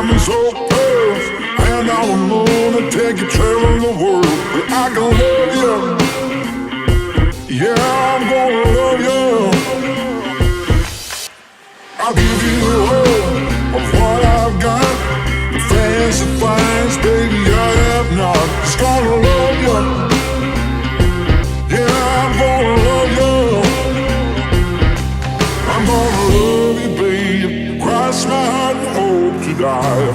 diamonds so pearls, and I will gonna take you traveling the world. But I can love you, yeah, I'm gonna love you. I'll give you all of what I've got, the fancy finds, baby, I have not. Just gonna love you, yeah, I'm gonna love you. I'm gonna love you, babe, cross my heart and hope to die.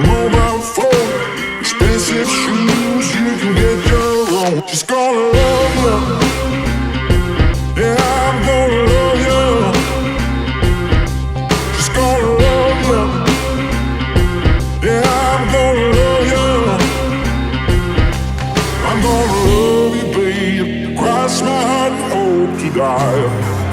Mobile phone, expensive shoes, you can get your own. Just gonna love you, yeah, I'm gonna love you. Just gonna love you, yeah, I'm gonna love you. I'm gonna love you, babe, cross my heart and hope to die.